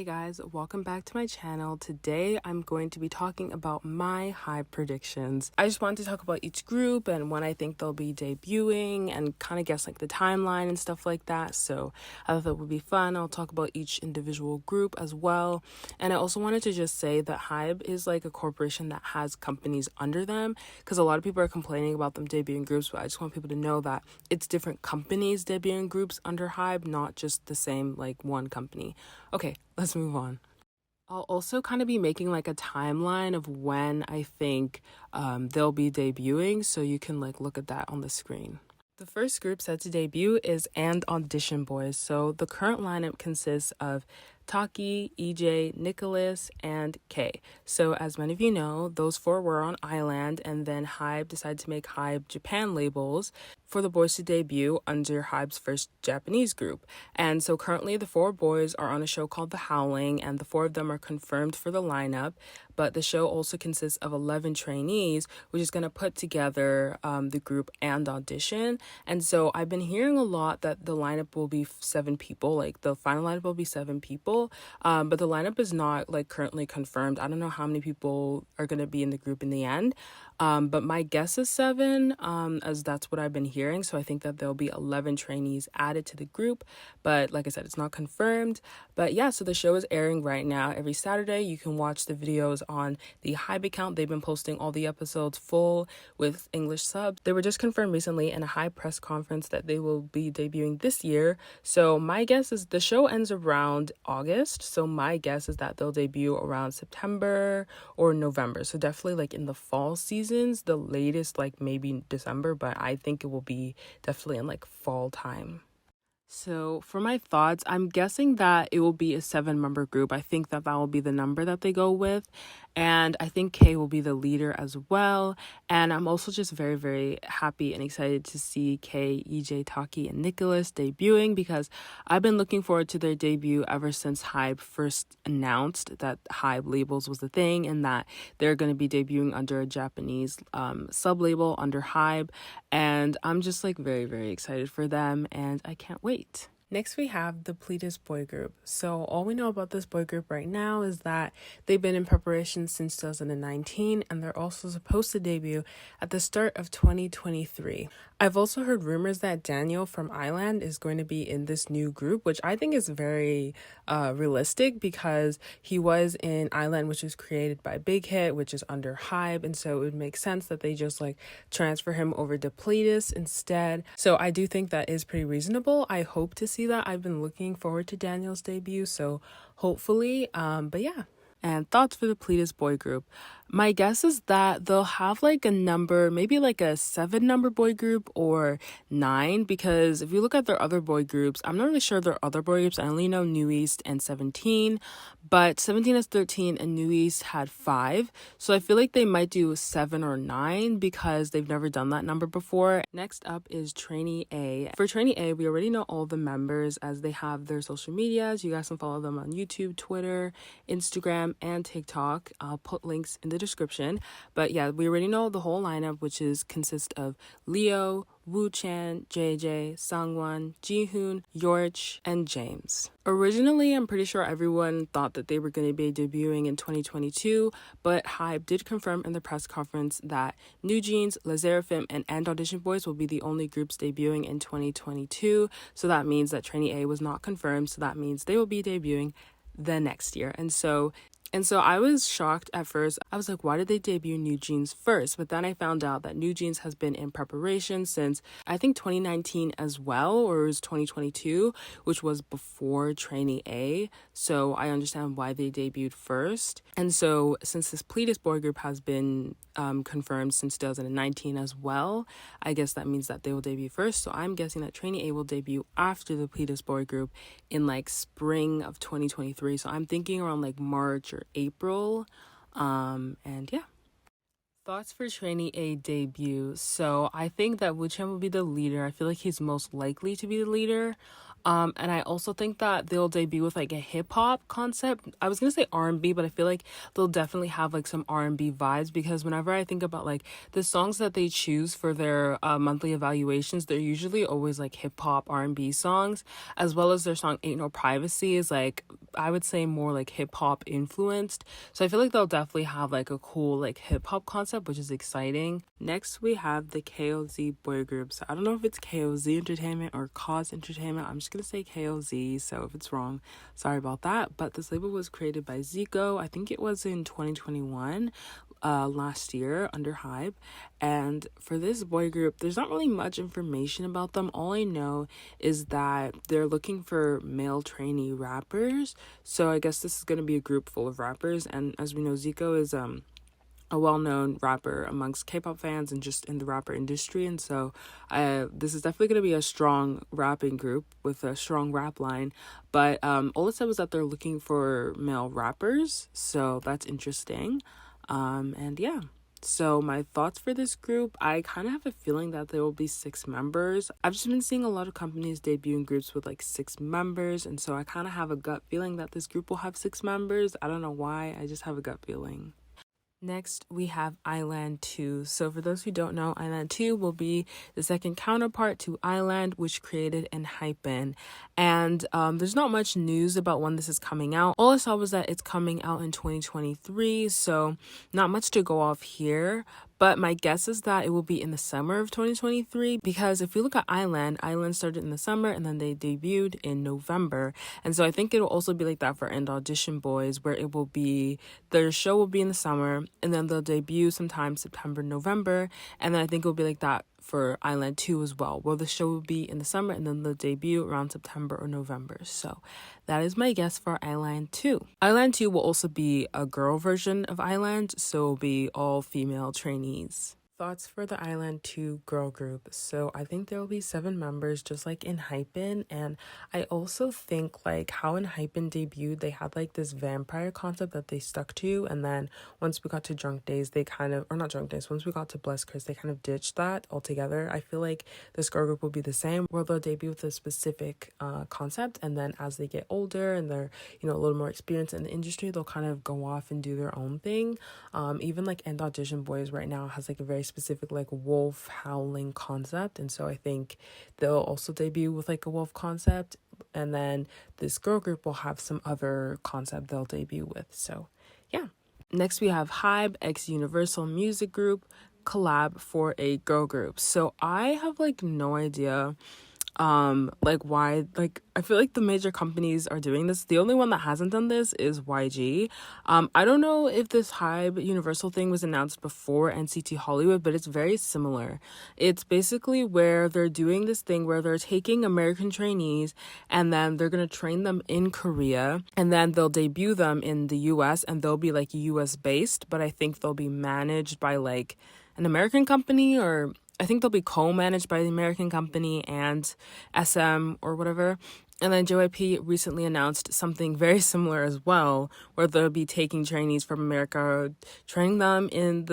guys, welcome back to my channel. Today I'm going to be talking about my Hybe predictions. I just wanted to talk about each group and when I think they'll be debuting and kind of guess like the timeline and stuff like that. So I thought that would be fun. I'll talk about each individual group as well. And I also wanted to just say that Hybe is like a corporation that has companies under them, because a lot of people are complaining about them debuting groups, but I just want people to know that it's different companies debuting groups under Hybe, not just the same like one company. Okay, let's move on. I'll also kind of be making like a timeline of when I think they'll be debuting, so you can like look at that on the screen. The first group set to debut is And Audition Boys. So the current lineup consists of Taki, EJ, Nicholas, and K. So as many of you know, those four were on Island, and then Hybe decided to make Hybe Japan labels for the boys to debut under Hybe's first Japanese group. And so currently the four boys are on a show called The Howling, and the four of them are confirmed for the lineup. But the show also consists of 11 trainees, which is going to put together the group And Audition. And so I've been hearing a lot that the lineup will be 7 people, like the final lineup will be 7 people. But the lineup is not like currently confirmed. I don't know how many people are going to be in the group in the end. But my guess is 7, as that's what I've been hearing. So I think that there'll be 11 trainees added to the group. But like I said, it's not confirmed. But yeah, so the show is airing right now every Saturday. You can watch the videos on the Hybe account. They've been posting all the episodes full with English subs. They were just confirmed recently in a Hybe press conference that they will be debuting this year. So my guess is the show ends around August. So my guess is that they'll debut around September or November. So definitely like in the fall seasons, the latest like maybe December, but I think it will be definitely in like fall time. So for my thoughts, I'm guessing that it will be a 7-member group. I think that will be the number that they go with. And I think K will be the leader as well. And I'm also just very, very happy and excited to see K, EJ, Taki, and Nicholas debuting, because I've been looking forward to their debut ever since Hybe first announced that Hybe labels was the thing and that they're going to be debuting under a Japanese sub-label under Hybe. And I'm just like very, very excited for them and I can't wait. Next, we have the Pledis boy group. So all we know about this boy group right now is that they've been in preparation since 2019, and they're also supposed to debut at the start of 2023. I've also heard rumors that Daniel from Island is going to be in this new group, which I think is very realistic, because he was in Island, which is created by Big Hit, which is under Hybe, and so it would make sense that they just like transfer him over to Pledis instead. So I do think that is pretty reasonable. I hope to see that. I've been looking forward to Daniel's debut, so hopefully, but yeah. And thoughts for the Pledis boy group. My guess is that they'll have like a number, maybe like a 7-number boy group or 9, because if you look at their other boy groups, I'm not really sure their other boy groups. I only know New East and 17, but 17 has 13 and New East had 5. So I feel like they might do 7 or 9 because they've never done that number before. Next up is Trainee A. For Trainee A, we already know all the members as they have their social medias. You guys can follow them on YouTube, Twitter, Instagram, and TikTok. I'll put links in the description. But yeah, we already know the whole lineup, which consists of Leo, Woo Chan, JJ, Sangwon, Jihoon, Yorch, and James. Originally, I'm pretty sure everyone thought that they were going to be debuting in 2022, but Hybe did confirm in the press conference that New Jeans, Le Sserafim, and Audition Boys will be the only groups debuting in 2022. So that means that Trainee A was not confirmed, so that means they will be debuting the next year. And so I was shocked at first. I was like, why did they debut New Jeans first? But then I found out that New Jeans has been in preparation since I think 2019 as well, or it was 2022, which was before Trainee A. So I understand why they debuted first. And so since this Pledis boy group has been confirmed since 2019 as well, I guess that means that they will debut first. So I'm guessing that Trainee A will debut after the Pledis boy group in like spring of 2023. So I'm thinking around like March or April. And yeah. Thoughts for Trainee A debut. So I think that Woo Chan will be the leader. I feel like he's most likely to be the leader. And I also think that they'll debut with like a hip-hop concept. I was gonna say R&B, but I feel like they'll definitely have like some R&B vibes, because whenever I think about like the songs that they choose for their monthly evaluations, they're usually always like hip-hop R&B songs, as well as their song Ain't No Privacy is like I would say more like hip hop influenced. So I feel like they'll definitely have like a cool like hip hop concept, which is exciting. Next, we have the KOZ boy group. So I don't know if it's KOZ Entertainment or Cause Entertainment. I'm just gonna say KOZ. So if it's wrong, sorry about that. But this label was created by Zico. I think it was in 2021. Last year under Hybe. And for this boy group, there's not really much information about them. All I know is that they're looking for male trainee rappers. So I guess this is going to be a group full of rappers. And as we know, Zico is a well-known rapper amongst K-pop fans and just in the rapper industry. And so this is definitely going to be a strong rapping group with a strong rap line. But all it said was that they're looking for male rappers. So that's interesting. And yeah, so my thoughts for this group, I kind of have a feeling that there will be 6 members. I've just been seeing a lot of companies debuting groups with like 6 members, and so I kind of have a gut feeling that this group will have 6 members. I don't know why, I just have a gut feeling. Next, we have Island 2. So for those who don't know, Island 2 will be the second counterpart to Island, which created Hybe. And there's not much news about when this is coming out. All I saw was that it's coming out in 2023, so not much to go off here. But my guess is that it will be in the summer of 2023, because if you look at Island started in the summer and then they debuted in November. And so I think it will also be like that for audtionboys, where it will be, their show will be in the summer and then they'll debut sometime September, November. And then I think it will be like that for Island 2 as well, where the show will be in the summer and then they'll debut around September or November. So that is my guess for Island 2. Island 2 will also be a girl version of Island, so it will be all female trainees. Thoughts for the Island 2 girl group. So I think there will be 7 members, just like in Hybe. And I also think like how in Hybe debuted, they had like this vampire concept that they stuck to. And then once we got to Drunk Days, they kind of, or not Drunk Days, once we got to Bless Chris, they kind of ditched that altogether. I feel like this girl group will be the same, where they'll debut with a specific concept. And then as they get older and they're, you know, a little more experienced in the industry, they'll kind of go off and do their own thing. Even like audtionboys right now has like a very specific like wolf howling concept, and so I think they'll also debut with like a wolf concept, and then this girl group will have some other concept they'll debut with. So yeah. Next we have Hybe x Universal music group collab for a girl group. So I have like no idea like why, like I feel like the major companies are doing this. The only one that hasn't done this is YG. I don't know if this Hybe Universal thing was announced before NCT Hollywood, but it's very similar. It's basically where they're doing this thing where they're taking American trainees and then they're gonna train them in Korea, and then they'll debut them in the US, and they'll be like US based, but I think they'll be managed by like an American company, or I think they'll be co-managed by the American company and SM or whatever. And then JYP recently announced something very similar as well, where they'll be taking trainees from America, training them in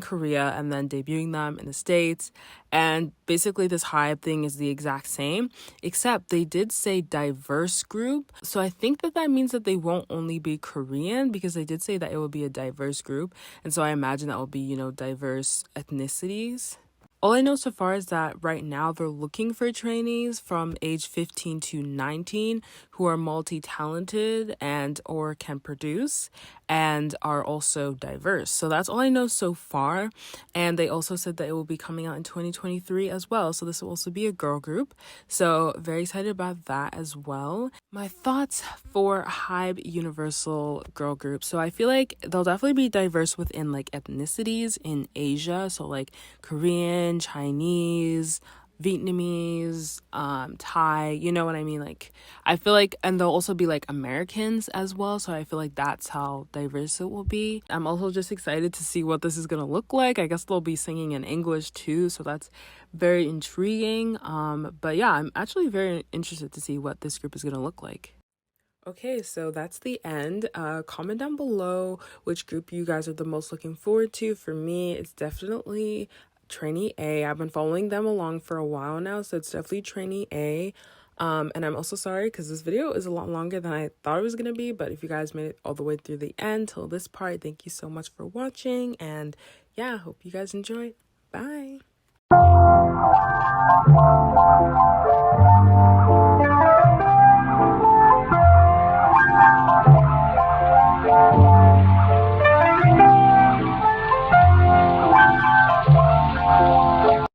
Korea, and then debuting them in the States. And basically this Hybe thing is the exact same, except they did say diverse group. So I think that means that they won't only be Korean, because they did say that it will be a diverse group. And so I imagine that will be, you know, diverse ethnicities. All I know so far is that right now they're looking for trainees from age 15 to 19 who are multi-talented and or can produce and are also diverse. So that's all I know so far. And they also said that it will be coming out in 2023 as well. So this will also be a girl group. So very excited about that as well. My thoughts for Hybe Universal girl group. So I feel like they'll definitely be diverse within like ethnicities in Asia. So like Korean, Chinese, Vietnamese, Thai, you know what I mean? Like, I feel like, and they'll also be like Americans as well. So I feel like that's how diverse it will be. I'm also just excited to see what this is going to look like. I guess they'll be singing in English too. So that's very intriguing. But yeah, I'm actually very interested to see what this group is going to look like. Okay, so that's the end. Comment down below which group you guys are the most looking forward to. For me, it's definitely Trainee A. I've been following them along for a while now, so it's definitely Trainee A. And I'm also sorry because this video is a lot longer than I thought it was gonna be, but if you guys made it all the way through the end till this part, thank you so much for watching, and yeah, hope you guys enjoy. Bye.